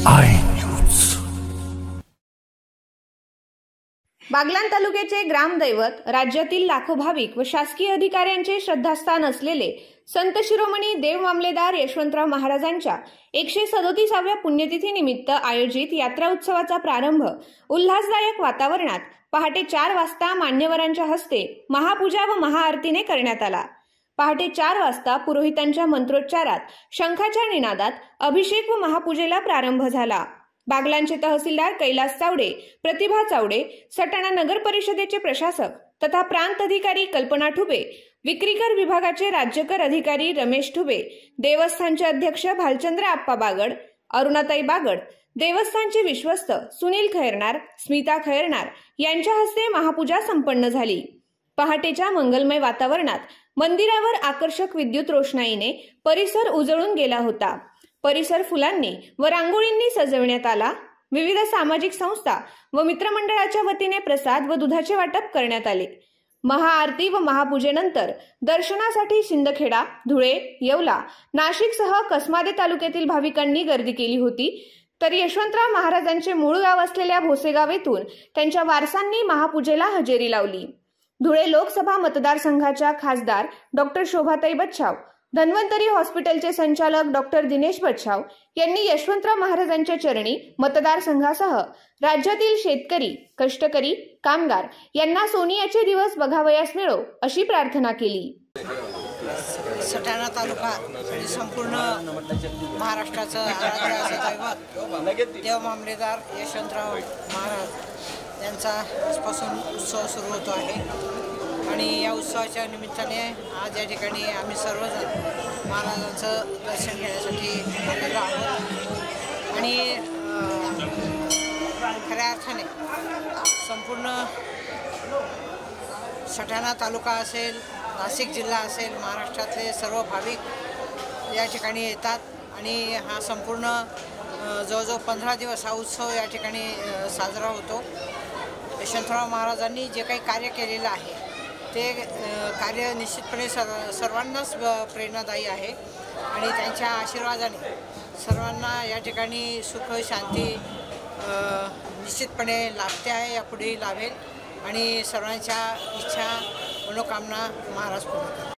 I news. Baglan तालुक्याचे ग्रामदैवत, राज्यातील लाखो भाविक व शासकीय अधिकाऱ्यांचे श्रद्धास्थान असलेले संत शिरोमणी देव मामलेदार यशवंतराव महाराजांच्या 137व्या पुण्यतिथीनिमित्त आयोजित यात्रा उत्सवाचा प्रारंभ उल्हासदायक वातावरणात पहाटे 4 वाजता मान्यवरांच्या हस्ते महापूजा व महाआरतीने करण्यात आला। पहाटे 4 वाजता पुरोहितांच्या मंत्रोच्चारात, शंखाच्या निनादात अभिषेक व महापूजेला प्रारंभ झाला। बागलाणचे तहसीलदार कैलास चावडे, प्रतिभा चावडे, सटाणा नगर परिषदेचे प्रशासक तथा प्रांत अधिकारी कल्पना ठुबे, विक्रीकर विभागाचे राज्यकर अधिकारी रमेश ठुबे, देवस्थानचे अध्यक्ष भालचंद्र आप्पा बागड, अरुणाताई बागड, देवस्थानचे विश्वस्त सुनील खैरनार, स्मिता खैरनार यांच्या हस्ते महापूजा संपन्न झाली। पहाटेच्या मंगलमय वातावरणात मंदिरावर आकर्षक विद्युत रोषणाईने परिसर उजळून गेला होता। परिसर फुलांनी व रांगोळींनी सजवण्यात आला। विविध सामाजिक संस्था व मित्रमंडळाच्या वतीने प्रसाद व दुधाचे वाटप करण्यात आले। महाआरती व महापूजेनंतर दर्शनासाठी शिंदखेडा, धुळे, येवला, नाशिकसह कसमादे तालुक्यातील भाविकांनी गर्दी केली होती। तर यशवंतराव महाराजांचे मूळ गाव असलेल्या भोसेगाव येथून त्यांच्या वारसांनी महापूजेला हजेरी लावली। धुळे लोकसभा मतदारसंघाच्या खासदार डॉक्टर शोभाताई बच्छाव, धन्वंतरी हॉस्पिटलचे संचालक डॉक्टर दिनेश बच्छाव यांनी यशवंतराव महाराजांच्या चरणी मतदारसंघासह राज्यातील शेतकरी, कष्टकरी, कामगार यांना सोनियाचे दिवस बघावयास मिळो अशी प्रार्थना केली। सटाणा तालुका आणि संपूर्ण महाराष्ट्राचं आराध्य असं दैवत देव मामलेदार यशवंतराव महाराज यांचा आजपासून उत्सव सुरू होतो आहे आणि या उत्सवाच्या निमित्ताने आज या ठिकाणी आम्ही सर्वजण महाराजांचं दर्शन घेण्यासाठी आलेलो आहोत। आणि खऱ्या अर्थाने संपूर्ण सटाणा तालुका असेल, नाशिक जिल्हा असेल, महाराष्ट्रातले सर्व भाविक या ठिकाणी येतात आणि हा संपूर्ण जवळजवळ 15 दिवस हा उत्सव या ठिकाणी साजरा होतो। यशवंतराव महाराजांनी जे काही कार्य केलेलं आहे ते कार्य निश्चितपणे सर्वांनाच प्रेरणादायी आहे आणि त्यांच्या आशीर्वादाने सर्वांना या ठिकाणी सुख शांती निश्चितपणे लाभते आहे, यापुढेही लाभेल आणि सर्वांच्या इच्छा मनोकामना महाराज पूर्ण करतात।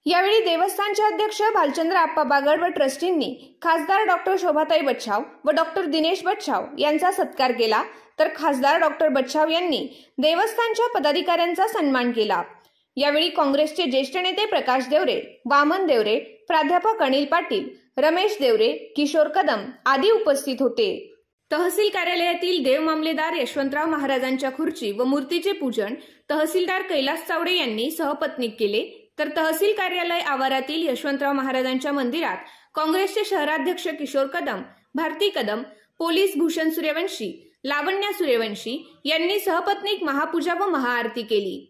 यावेळी देवस्थानचे अध्यक्ष भालचंद्र आप्पा बागड व ट्रस्टींनी खासदार डॉक्टर शोभाताई बच्छाव व डॉक्टर दिनेश बच्छाव यांचा सत्कार केला। तर खासदार डॉक्टर बच्छाव यांनी देवस्थानच्या पदाधिकाऱ्यांचा सन्मान केला। यावेळी काँग्रेसचे ज्येष्ठ नेते प्रकाश देवरे, वामन देवरे, प्राध्यापक अनिल पाटील, रमेश देवरे, किशोर कदम आदी उपस्थित होते। तहसील कार्यालयातील देव मामलेदार यशवंतराव महाराजांच्या खुर्ची व मूर्तीचे पूजन तहसीलदार कैलास चावडे यांनी सहपत्नीक केले। तर तहसील कार्यालय आवारातील यशवंतराव महाराजांच्या मंदिरात काँग्रेसचे शहराध्यक्ष किशोर कदम, भारती कदम, पोलीस भूषण सूर्यवंशी, लावण्या सूर्यवंशी यांनी सहपत्नीक महापूजा व महाआरती केली।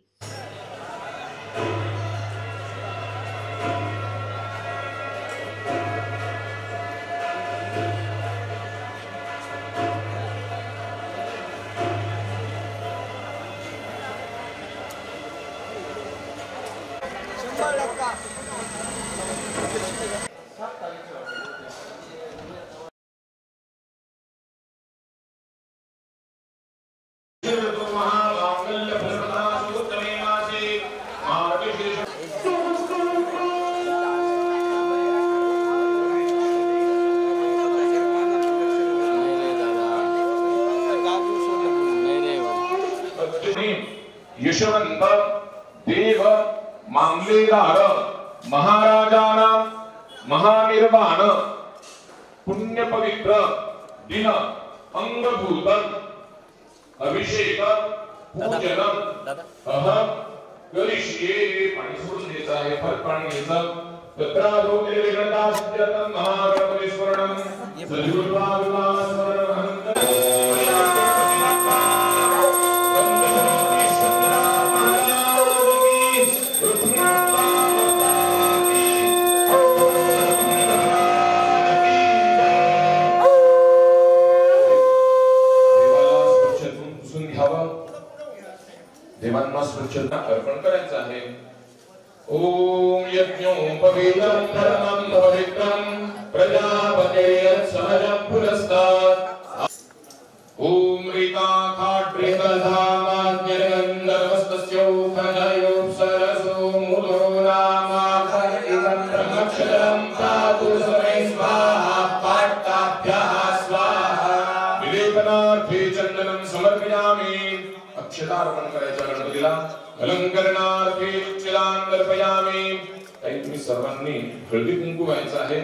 यशवंत देव मामलेदार महाराजांना महानिर्वाण पुण्य पवित्र दिन अंगभूत अभिषेक पूजन अहम करिष्ये। पाणी सोडून द्यायचं आहे, फरक पाणी घ्यायचं। तत्रादो निर्विघ्नता सिद्ध्यर्थं महागणपती स्मरणं सद्गुरुर्वा विवाह स्मरणं देवांना स्वच्छता अर्पण करायचं आहे। ओम यज्ञोपवीतं परमं पवित्रं प्रजापतेर्सहजं पुरस्तात् ओम रीता खाट्रिकधामाज्ञगन्धर्वस्तस्यो खजयोप्सरसो मूलो नामाखरितं ब्रह्मक्षरं पातु समे स्वाहा पाट्टाभ्यः स्वाहा विलेपनार्थे चंदनं समर्पयामि अक्षतार्पण करायच्या गणपतीला अलंकरणार्थे चिलांतर्पयामि काही तुम्ही सर्वांनी हळदी कुंकू व्हायचं आहे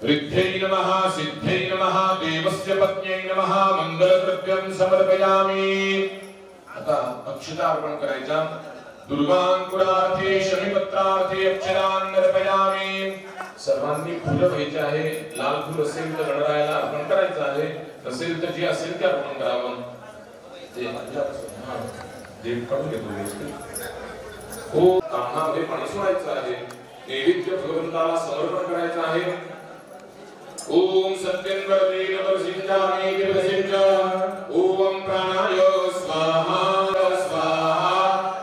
रिद्धै नमः सिद्धै नमः देवस्य पत्न्यै नमः मंगलद्रव्यं समर्पयामि आता अक्षतार्पण करायचा दुर्वांकुरार्थे शमीपत्रार्थे अक्षरांतर्पयामि सर्वांनी फुलं व्हायची आहे लाल फुल असेल तर गणरायाला अर्पण करायचं आहे नसेल तर जे असेल ते अर्पण करावं ते काढून घेतो ओ कामामध्ये पाणी सोडायचं आहे नैवेद्य भगवंताला समर्पण करायचं आहे ओम सत्यं वरदेन वरसिंचामि देवसिंच ओम प्राणाय स्वाहा स्वाहा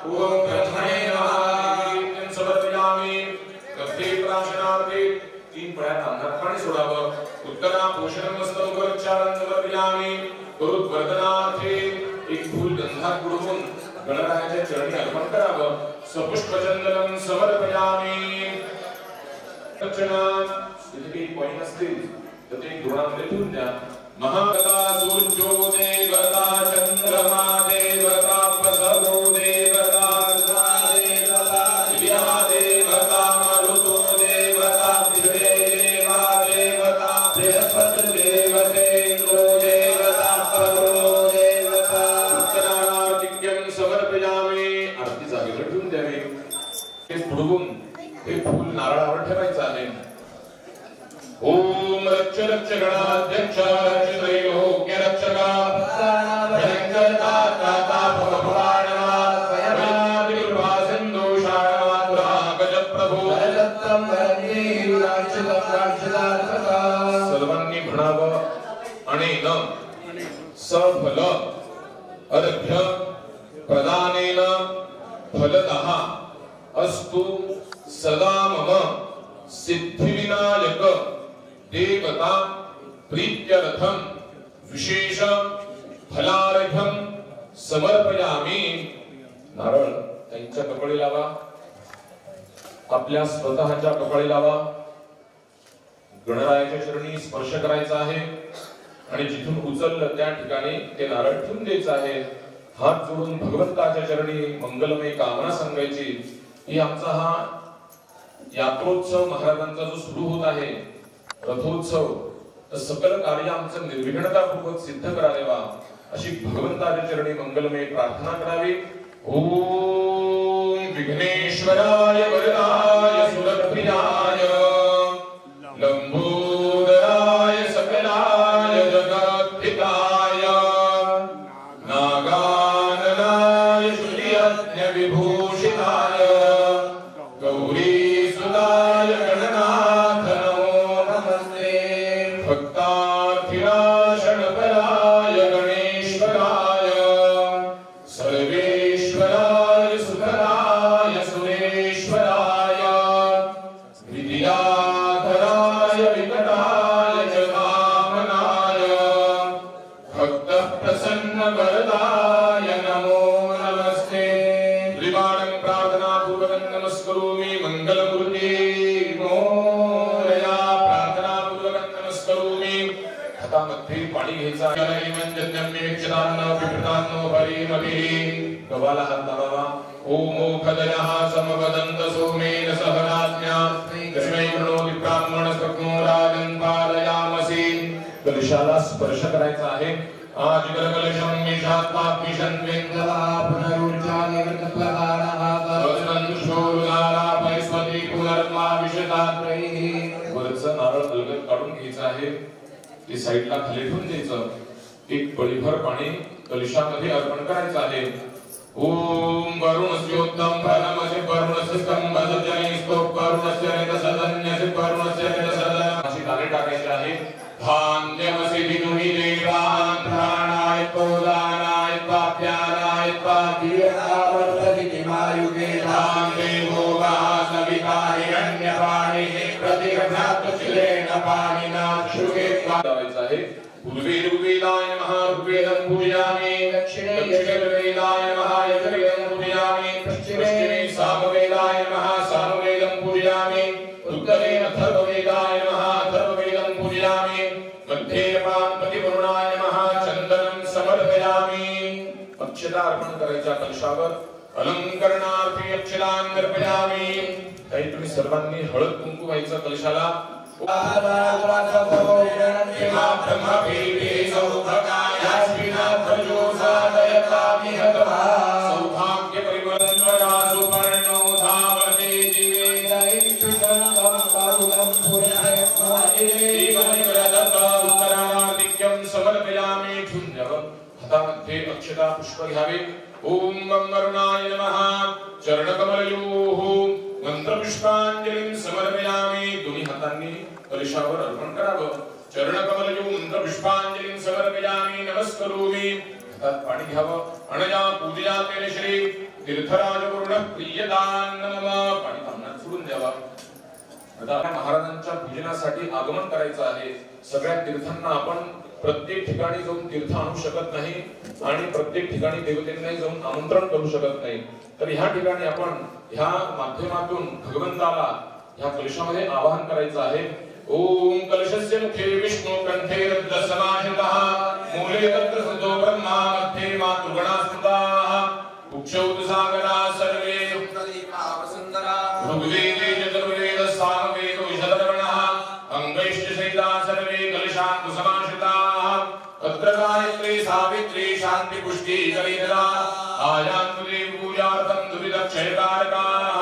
ओम ब्रह्मणे नमः समर्पयामि कप्पे प्राशनार्थे तीन पळ्यात अंगात पाणी सोडावं उत्तरा पोषणं मस्तकोपचारं समर्पयामि गुरुवर्धनार्थे एक फूल गंधात बुडवून गणरायाच्या चरणी अर्पण करावं सपुष्पचंदनं समर्पयामि अर्चना इथे पॉइंट असतील तर ते गुणामध्ये ठेवून द्या महागता सूर्यो देवता चंद्रमा देवता प्रसवो देवता देवता दिव्या देवता मरुतो देवता दिवे देवा देवता बृहस्पति देवते इंद्रो देवता परो देवता उत्तरार्थिक्यं समर्पयामि आरती जागेवर ठेवून द्यावी हे पुढून हे फूल नारळावर ठेवायचं आहे ओम रक्ष रक्ष गणाध्यक्ष रक्ष त्रैलोक्य रक्षका भयंकरता दाता भगवानवा स्वयमादि कृपा सिंधु शारमातुरा गज प्रभु रजत्रं वरदे राक्षितं राक्षसात्मका सर्वांनी म्हणावं अनेन सफल अर्घ्य प्रदानेन फलतः अस्तु सदा मम सिद्धिविनायक देवता प्रीत्यर्थं विशेष फलार्घ्यं समर्पयामि नारळ त्यांच्या कपाळी लावा आपल्या स्वतःच्या कपाळी लावा गणरायाच्या चरणी स्पर्श करायचा आहे आणि जिथून उचललं त्या ठिकाणी ते नारळ ठेवून द्यायचं आहे हात जोडून भगवंताच्या चरणी मंगलमय कामना सांगायची ही आमचा हा यात्रोत्सव महाराजांचा जो सुरू होत आहे रथोत्सव तर सकल कार्य आमचं निर्विघ्नतापूर्वक सिद्ध करा देवा अशी भगवंताच्या चरणी मंगलमय प्रार्थना करावी ओम विघ्नेश्वराय वरदाय सुरप्रियाय लंबोदराय सकलाय जगद्धिताय नागाननाय श्रीयज्ञ विभूषिताय गौरी सुदाय गणनाथ नमो नमस्ते भक्तार्थिनाशनपराय गणेश्वराय सर्वेश्वराय सुखराय सुरेश्वराय विद्याधराय विकटाय च वामनाय भक्तप्रसन्न वरदाय नमो नमस्ते त्रिवाणं प्रार्थना पूर्वकं नमस्करोमि मंगलमूर्ते मोरया प्रार्थना पूर्वकं नमस्करोमि हातामध्ये पाणी घ्यायचं आहे मंजन्यमेक्षदान्न पितृदान्न परिमभिः गव्हाला हात लावावा ओम मोखदयः समवदन्त सोमेन सहनाज्ञा तस्मै प्रणोति ब्राह्मणस्तग्नो राजन् पादयामसि कलशाला स्पर्श करायचा आहे आज कलशं मिषात्मात्मिषन्वेन्दला पुनरुज्जा निवृत्तप्रदानः वसन्तुषोरुदारा परिस्वती पुनर्मा विशतात्रैः वरचं नारळ अलगद काढून घ्यायचं आहे ते साईडला खाली ठेवून द्यायचं एक पळीभर पाणी कलशामध्ये अर्पण करायचं आहे ओम वरुणस्योत्तम फलमसि वरुणस्य स्तंभसजने स्तोप वरुणस्य रजसदन्यसि वरुणस्य रजसदन अशी दाणे टाकायची आहे धान्यमसि विनुहि देवान् प्राणाय पोदानाय पाप्यानाय पापीयावर्तति किमायुगे धान्ये लावायचं आहे। पूर्वे ऋग्वेदाय नमः ऋग्वेदं पूजयामि, दक्षिणे यजुर्वेदाय नमः यजुर्वेदं पूजयामि, पश्चिमे सामवेदाय नमः सामवेदं पूजयामि, उत्तरे अथर्ववेदाय नमः अथर्ववेदं पूजयामि, मध्ये पाणपतिवरुणाय नमः चंदनं समर्पयामि। अक्षता अर्पण करायच्या कलशावर अलंकरणार्थी अक्षतान् अर्पयामि। काही तुम्ही सर्वांनी हळद कुंकू व्हायचं कलशाला। सौभाग्य परिमलंकरा सुपर्णो धावते उत्तरार्धिक्यं समर्पयामि। हातामध्ये अक्षता पुष्प घ्यावे। ओम मरुणाय नमः चरणकमलयोः मंत्रपुष्पांजलिं समर्पयामि। दोन्ही हातांनी कलशावर अर्पण करावं। चरणकमलयोः मंत्रपुष्पांजलिं समर्पयामि नमस्करोमि। हातात पाणी घ्यावं। अनया पूजया तेन श्री तीर्थराज पूर्ण प्रियदान नमः। पाणी तांबण्यात सोडून द्यावा। आता महाराजांच्या पूजनासाठी आगमन करायचं आहे। सगळ्या तीर्थांना आपण प्रत्येक ठिकाणी जाऊन तीर्थ आणू शकत नाही आणि प्रत्येक ठिकाणी देवतेंना जाऊन आमंत्रण करू शकत नाही। तर ह्या ठिकाणी आपण ह्या माध्यमातून भगवंताला ह्या कलशामध्ये आवाहन करायचं आहे। ओम कलशस्य मुखे विष्णु कंठे रुद्र समाहितः मूले तत्र सतो ब्रह्मा मध्ये मातृगणा स्थिताः उक्षौत सागरा सर्वे सुंदरा ऋग्वेदे चतुर्वेद सामवेदो यशधर्मणः अंगैश्च सहिता सर्वे कलशान्तु समाश्रिताः अत्र गायत्री सावित्री शांति पुष्टि कलितरा आयान्तु देव पूजार्थं दुरितक्षयकारकाः।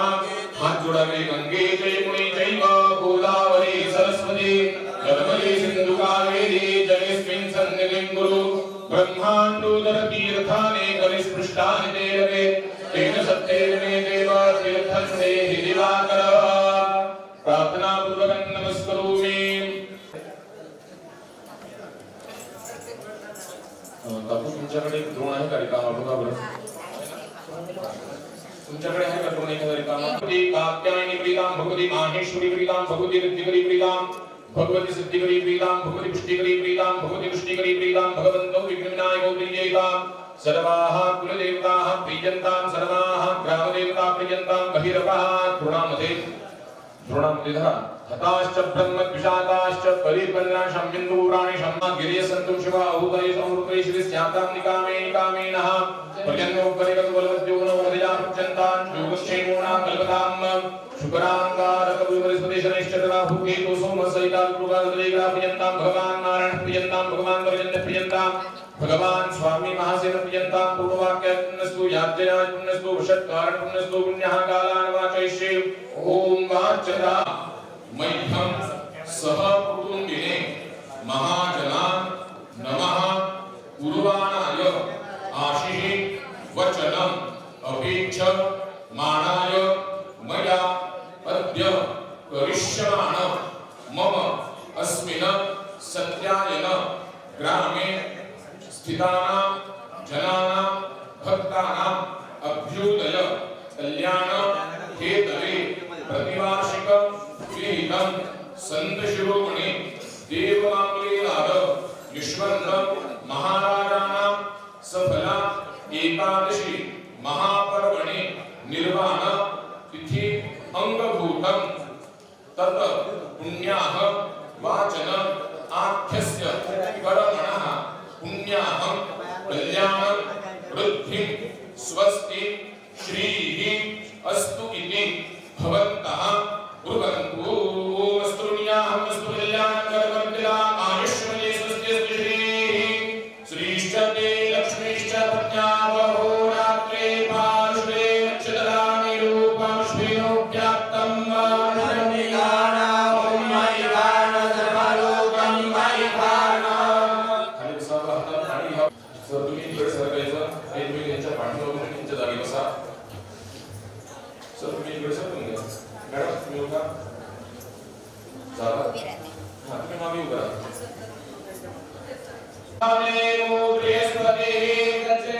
हाथ जोड़ावे। गंगे जयमुनि चैव गोदावरी सरस्वती नर्मदे सिंधु कावेरी जलेस्मिन् सन्निधिं कुरु। ब्रह्माण्डोदर तीर्थानि कलिस्पृष्टानि देवते तेन सत्येन मे देव तीर्थं देहि दिवाकर। प्रार्थना पूर्वकं नमस्करोमि। बापू तुमच्याकडे एक द्रोण आहे का रिकामा? बघा बरं तुमच्याकडे आहे का द्रोण एखादा रिकामा? भगवती कात्यायनी प्रीतां भगवती माहेश्वरी प्रीतां भगवती रिद्धिकरी प्रीतां भगवती सिद्धिकरी प्रीतां भगवती पुष्टिकरी प्रीतां भगवती तुष्टिकरी प्रीतां भगवन्तो विघ्नविनायको प्रीयेतां सर्वाः कुलदेवताः प्रीयन्तां सर्वाः ग्रामदेवता प्रीयन्तां बहिरवः। द्रोणामध्ये धरा। हताश्च ब्रह्मद्विषाताश्च परिपन्नाशं बिन्दूराणि शम्मा गिरियसन्तुं शिवा अहुतये संवृतये श्रीस्यातां निकामेनः पर्यन्नो परिगतवलवद्योनो मदया पृच्छन्तां योगक्षेमोणां कल्पतां शुकराङ्गारकविवरिस्पदेशनैश्चतराहुकेतु सोमसहिताल्पुगादलेग्रा प्रियन्तां भगवान् नारायण प्रियन्तां भगवान् वरजन्य प्रियन्तां भगवान् स्वामी महासेन प्रियन्तां पूर्ववाक्य पुण्यस्तु याज्ञया पुण्यस्तु वषट्कारण पुण्यस्तु पुण्यः कालान् वाचयिष्ये। ओम वाचदा मह्यं सह कुटुम्बिने महाजनान् नमः कुर्वाणाय आशिः वचनम् अपेक्ष मानाय मया अद्य करिष्यमाण मम अस्मिन् सत्यायन ग्रामे स्थितानां जनानां भक्तानां अभ्युदय कल्याण हेतवे प्रतिवार्षिक विहितं संत शिरोमणि देवमामलेदार यशवंत महाराजानां सफला एकादशी महापर्वणि निर्वाण तिथि अंगभूतं तत पुण्याः वाचन आख्यस्य कर्मणः पुण्याः कल्याणं वृद्धिं स्वस्ति श्रीः अस्तु इति भवन्तः कुर्वन्तु। अस्तु पुण्याहं अस्तु कल्याणं कर्मं आयुष्मये स्वस्ति श्रीः श्रीश्च ते लक्ष्मीश्च प्रज्ञावहो रात्रे पार्श्वे नक्षत्राणि रूपं श्वेनोऽव्याप्तं वाणनिगाना ॐ मयि वाण धर्मलोकं मयि वाण। खाली बसावं लागतं आणि जर तुम्ही इकडे सरकायचं आणि तुम्ही त्यांच्या पाठीवर त्यांच्या जागी बसा। सर तुम्ही इकडे सरकून घ्या। मॅडम तुम्ही उभा झाला। हां तुम्ही मागे उभा राहा। नमो बृहस्पतिः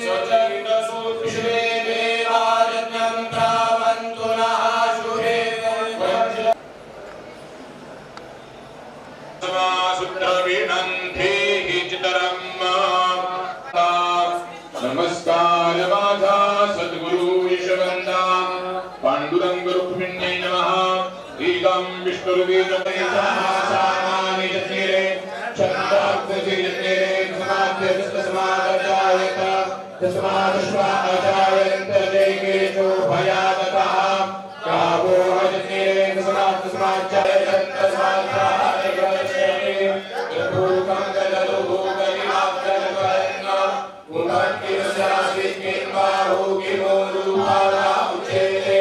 सचरितसु विश्वे देवाज्ञं प्रावन्तु नः शुभे। समासुत्रवीणं पांडुरंग रुक्मिण्यै नमः ईदं विष्णुर्वीरमेतामासानानि जत्निरे चन्द्राग्निरे समागतायत तस्मादश्वाजायन्त जैकेशो भयावतः कावो हजत्निरे समागतायत तस्मादश्वाजायन्त यथोकं गलभूगलिमाब्दलवन्न उमत्किरस्यास्विकिर्बाहु किमोरुभारा उच्यते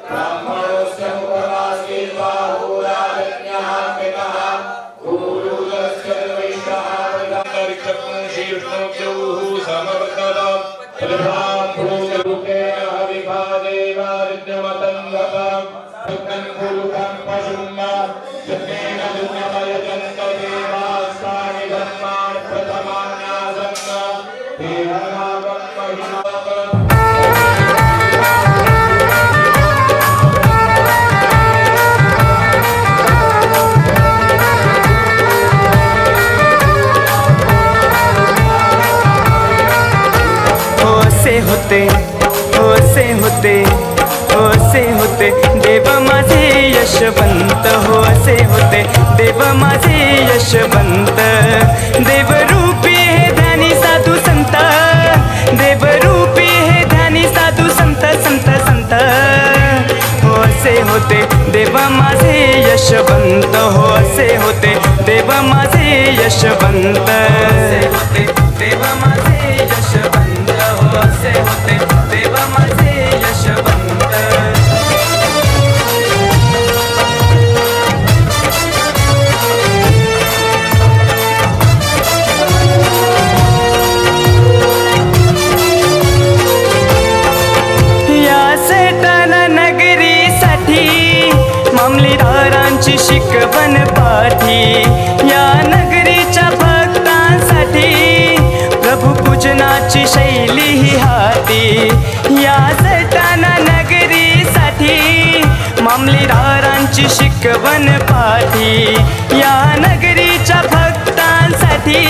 ब्राह्मणोऽस्य मुखमास्किर्बाहु राजन्यः पितः गुरुदस्य वैश्यः प्रधानरिक्तं शीर्ष्णोऽक्षौः समवर्तत तद्भां भूतरूपेण हविभादेवादित्यमतङ्गतं भक्तं पुरुषं पशुं यत्नेन दुर्गमयजन्त देवास्तानि धर्माणि प्रथमान्यासन् देहनागं महिमागम् होसे होते देव माझे यशवंत होसे होते देव माझे यशवंत देवरूपी हे ध्यानी साधू संत देवरूपी हे ध्यानी साधू संत संत संत होसे होते देव माझे यशवंत होसे होते देव माझे यशवंत होते देव माझे यशवंत होसे होते देव माझे यशवंत या सैताना नगरीसाठी मामलेदारांची शिकवण पाठी या नगरीच्या भक्तांसाठी प्रभू पूजनाची शैली ही हाती या सैताना नगरीसाठी मामलेदारांची शिकवण पाठी या नगरीच्या भक्तांसाठी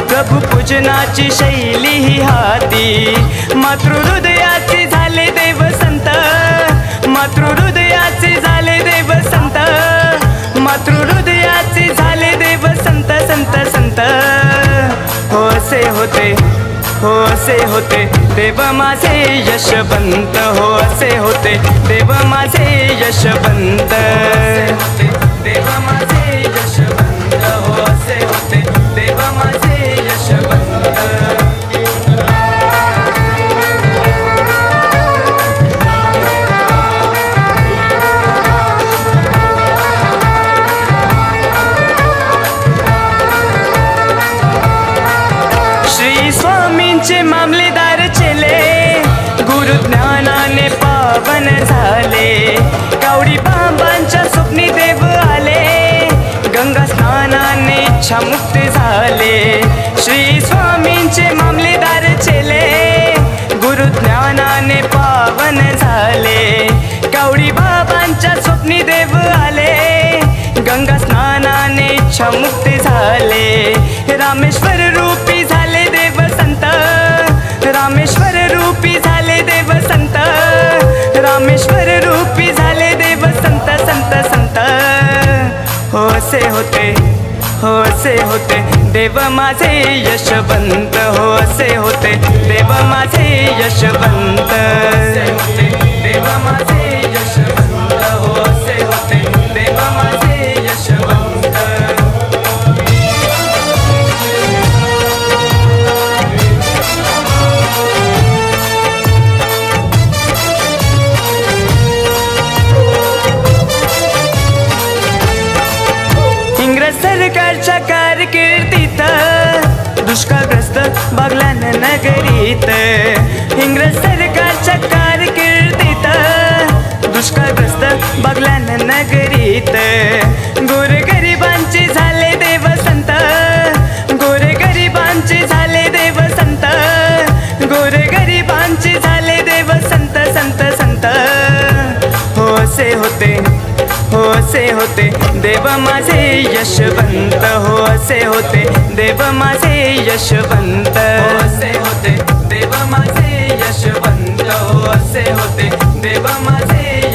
प्रभू पूजनाची शैली ही हाती मातृहृदयाचे झाले देव संत मातृहृदयाचे झाले देव संत मातृहृदयाचे झाले देव संत संत संत होसे होते देव माझे यशवंत होसे होते देव माझे यशवंत देव माझे यशवंत होसे होते देव माझे यशवंत स्वामींचे मामलेदार चेले गुरु ज्ञानाने पावन झाले कावडी बाबांच्या स्वप्नी देव आले गंगा स्नानाने इच्छामुक्त झाले श्री स्वामींचे मामलेदार चेले गुरु ज्ञानाने पावन झाले कावडी बाबांच्या स्वप्नी देव आले गंगा स्नानाने इच्छामुक्त झाले रामेश्वर रूपी झाले देव संत रामेश्वर रूपी झाले देव संत रामेश्वर रूपी झाले देव संत संत संत होसे होते देव माझे यशवंत होसे होते देव माझे यशवंत देव माझे यशवंत होसे होते देव माझे यशवंत इंग्रज सरकारच्या कारकिर्दीत दुष्काळग्रस्त बागलाण नगरीत इंग्रज सरकारच्या कारकिर्दीत दुष्काळग्रस्त बागलाण नगरीत गोरगरिबांचे झाले देव संत गोरगरिबांचे झाले देव संत गोरगरिबांचे झाले देव संत संत संत होसे होते देव माझे यशवंत होसे होते देव माझे यशवंत होसे होते देव माझे यशवंत होसे होते देव माझे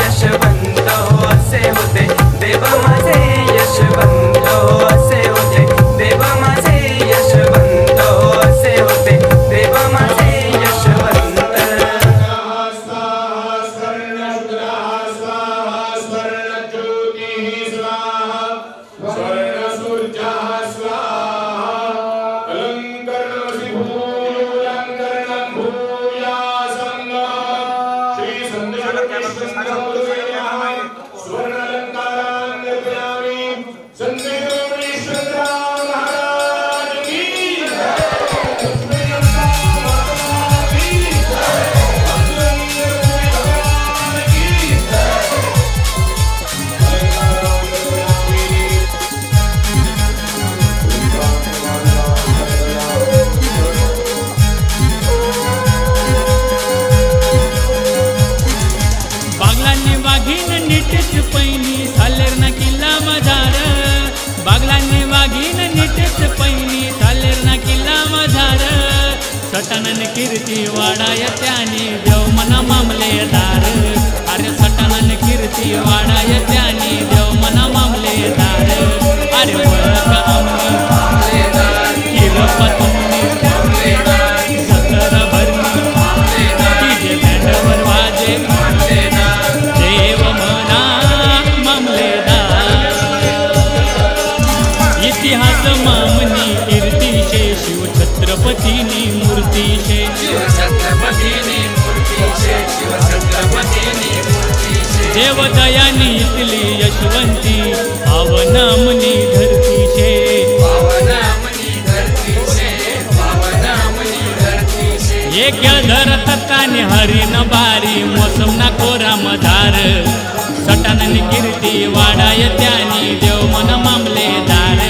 सटानन कीर्ती वाडाय त्याने देव मना मामलेदार अरे सटानन कीर्ती वाडाय त्याने देव मना मामलेदार अरे वळख आमनी किरपतुमनी सतर भरनी तिजे बँडवर वाजे देव मना मामलेदार इतिहास मामनी कीर्तीशे शिव छत्रपतीनी मूर्तीशे देव दयानी इतली यशवंती पावनामनी धरतीशे एक धरत ताने हरिन बारी मोसम ना कोरा मधार सटानन कीर्ती वाडाय त्यानी देव मन मामलेदार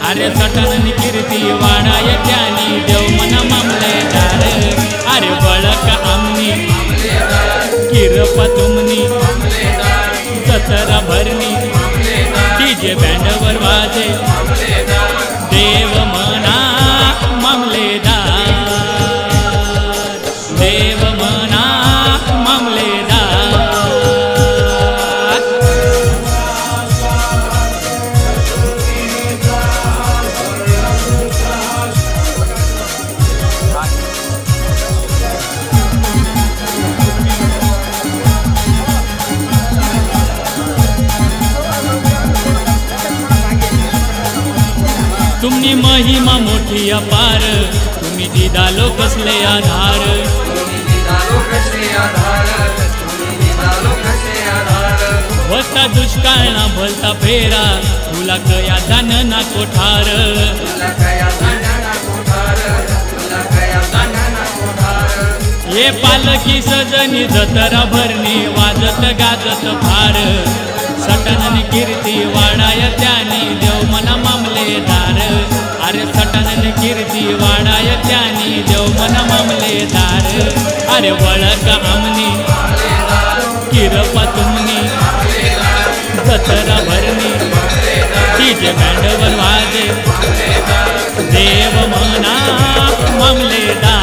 अरे सटानन कीर्ती वाडाय त्यानी देव मन मामलेदार अरे बळक आमनी किरपतुमनी सतरा भरनी तिजे बँडवर वाजे देव मना मामलेदार देव मना मामलेदार तुम्ही महिमा मोठी अपार तुम्ही दिदालो कसले आधार होता दुष्काळ ना भलता फेरा तुला कया दान ना कोठार ये पालकी सजनी जतरा भरणी वाजत गाजत फार सटानन कीर्ती वाडाय त्यानी देव मना मामलेदार अरे सटानन कीर्ती वाडाय त्यानी देव मना मामलेदार अरे वळख आमनी किरपतुमनी जतरा भरणी तिजे बँडवर वाजे देव मना मामलेदार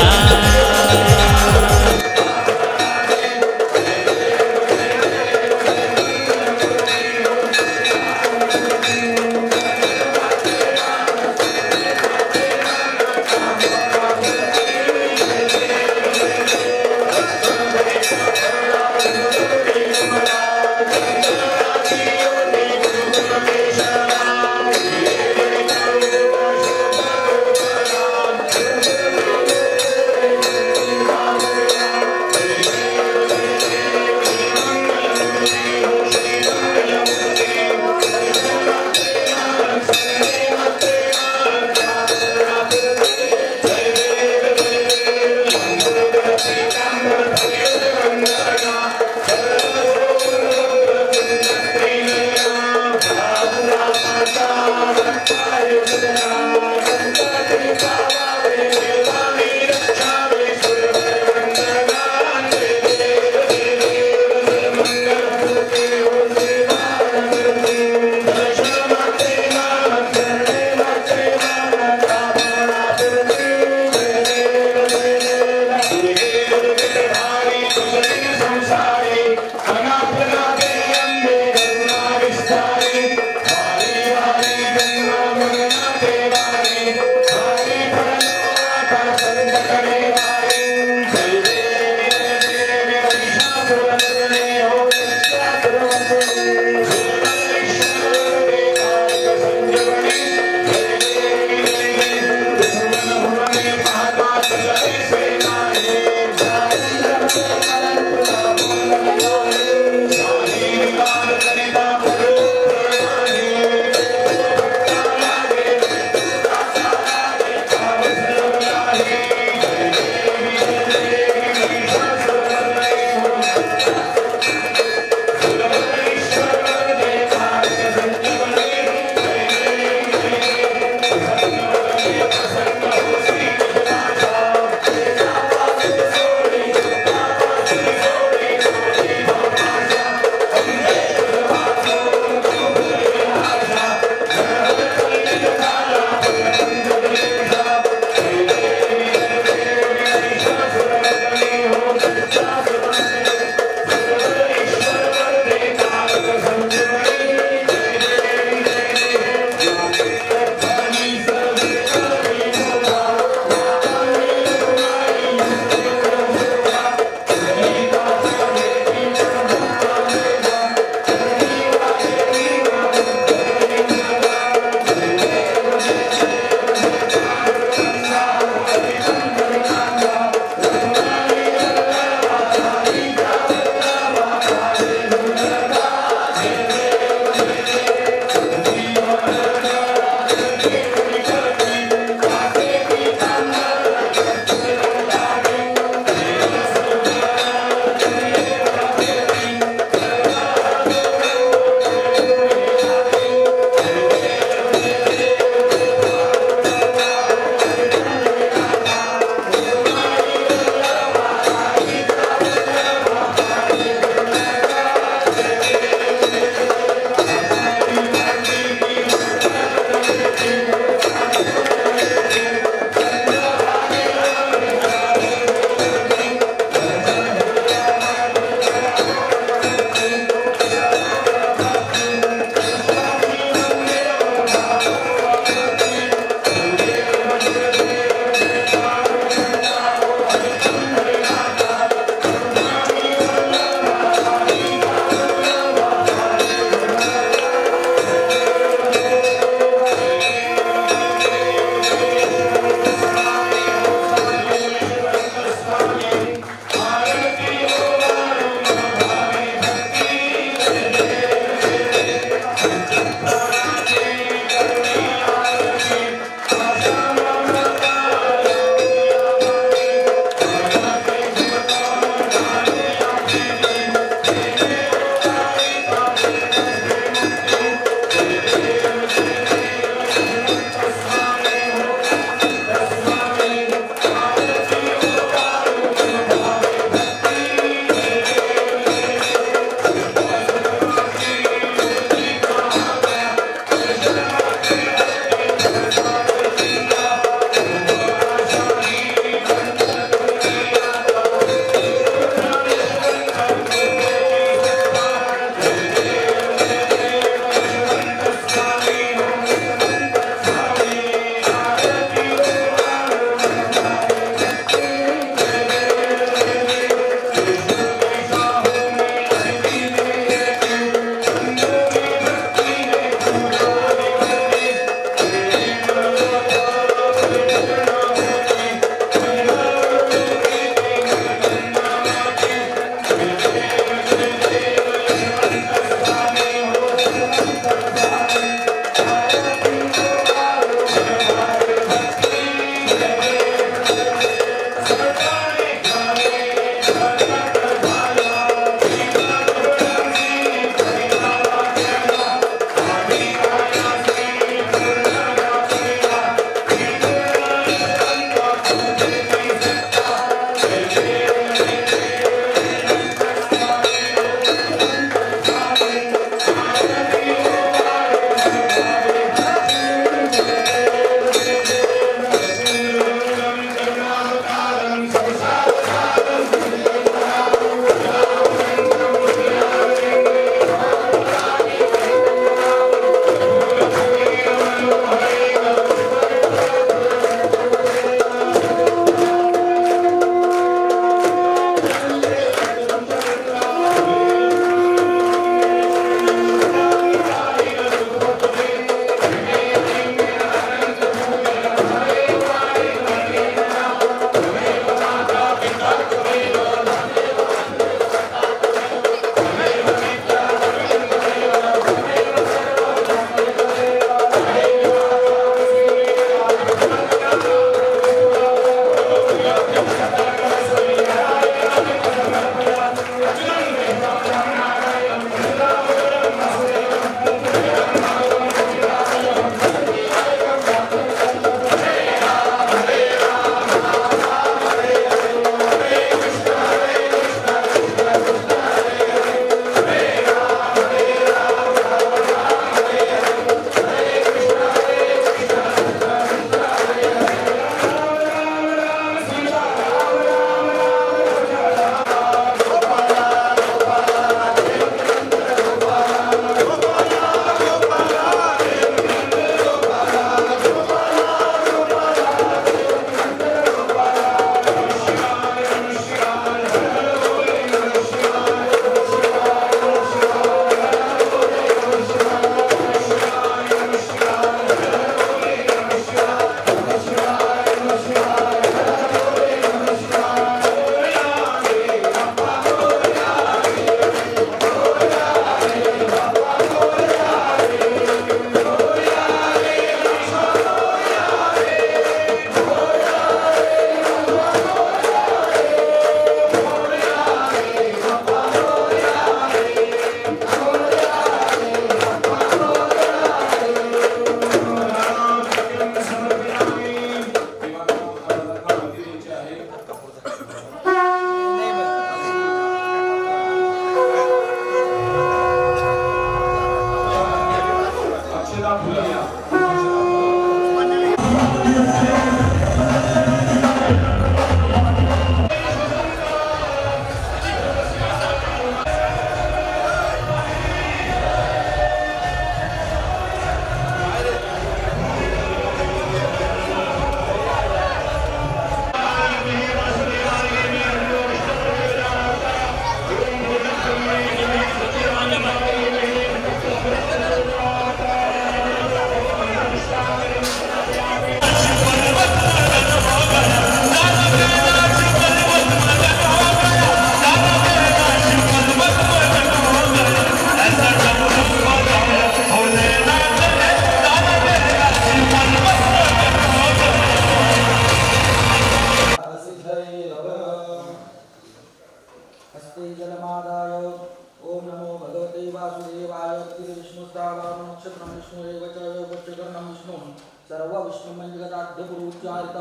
सर्व विष्णुमञ्जगताद्यपुरुच्चारित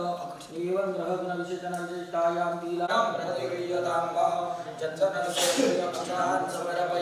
एवं ग्रहगुणविशेषणविशिष्टायां लीलां प्रतिक्रियतां वा जन्मनस्यक्षान् समरप